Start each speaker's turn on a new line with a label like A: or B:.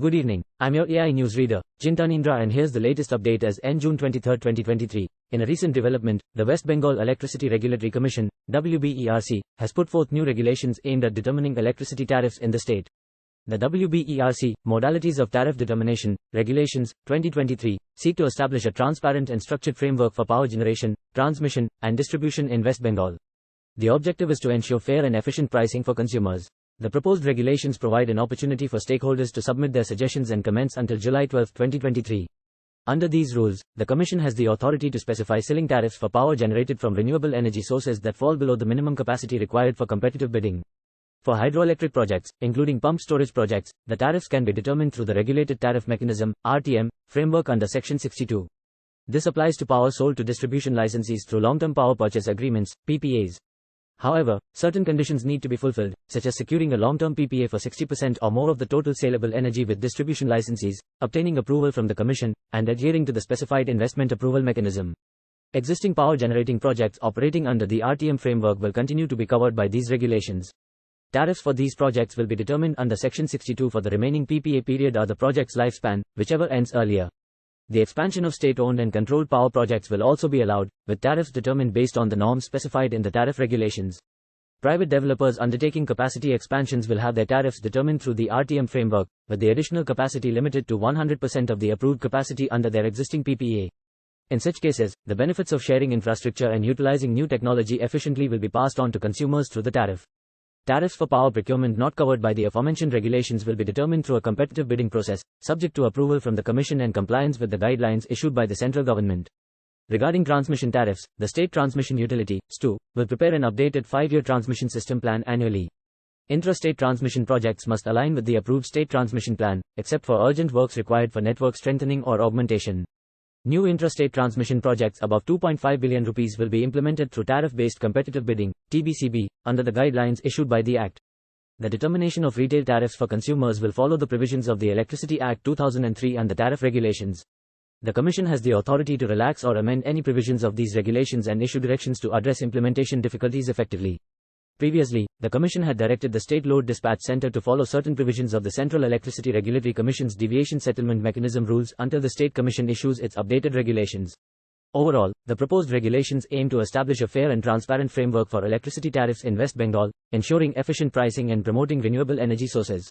A: Good evening, I'm your AI news reader, Chintanindra, and here's the latest update as end June 23, 2023. In a recent development, the West Bengal Electricity Regulatory Commission, WBERC, has put forth new regulations aimed at determining electricity tariffs in the state. The WBERC, Modalities of Tariff Determination, Regulations, 2023, seek to establish a transparent and structured framework for power generation, transmission, and distribution in West Bengal. The objective is to ensure fair and efficient pricing for consumers. The proposed regulations provide an opportunity for stakeholders to submit their suggestions and comments until July 12, 2023. Under these rules, the Commission has the authority to specify ceiling tariffs for power generated from renewable energy sources that fall below the minimum capacity required for competitive bidding. For hydroelectric projects, including pump storage projects, the tariffs can be determined through the Regulated Tariff Mechanism (RTM) framework under Section 62. This applies to power sold to distribution licensees through long-term power purchase agreements (PPAs). However, certain conditions need to be fulfilled, such as securing a long-term PPA for 60% or more of the total saleable energy with distribution licensees, obtaining approval from the Commission, and adhering to the specified investment approval mechanism. Existing power generating projects operating under the RTM framework will continue to be covered by these regulations. Tariffs for these projects will be determined under Section 62 for the remaining PPA period or the project's lifespan, whichever ends earlier. The expansion of state-owned and controlled power projects will also be allowed, with tariffs determined based on the norms specified in the tariff regulations. Private developers undertaking capacity expansions will have their tariffs determined through the RTM framework, with the additional capacity limited to 100% of the approved capacity under their existing PPA. In such cases, the benefits of sharing infrastructure and utilizing new technology efficiently will be passed on to consumers through the tariff. Tariffs for power procurement not covered by the aforementioned regulations will be determined through a competitive bidding process, subject to approval from the Commission and compliance with the guidelines issued by the central government. Regarding transmission tariffs, the State Transmission Utility, STU, will prepare an updated 5-year transmission system plan annually. Intra-state transmission projects must align with the approved state transmission plan, except for urgent works required for network strengthening or augmentation. New intrastate transmission projects above 2.5 billion rupees will be implemented through tariff-based competitive bidding, TBCB, under the guidelines issued by the Act. The determination of retail tariffs for consumers will follow the provisions of the Electricity Act 2003 and the tariff regulations. The Commission has the authority to relax or amend any provisions of these regulations and issue directions to address implementation difficulties effectively. Previously, the Commission had directed the State Load Dispatch Center to follow certain provisions of the Central Electricity Regulatory Commission's Deviation Settlement Mechanism rules until the State Commission issues its updated regulations. Overall, the proposed regulations aim to establish a fair and transparent framework for electricity tariffs in West Bengal, ensuring efficient pricing and promoting renewable energy sources.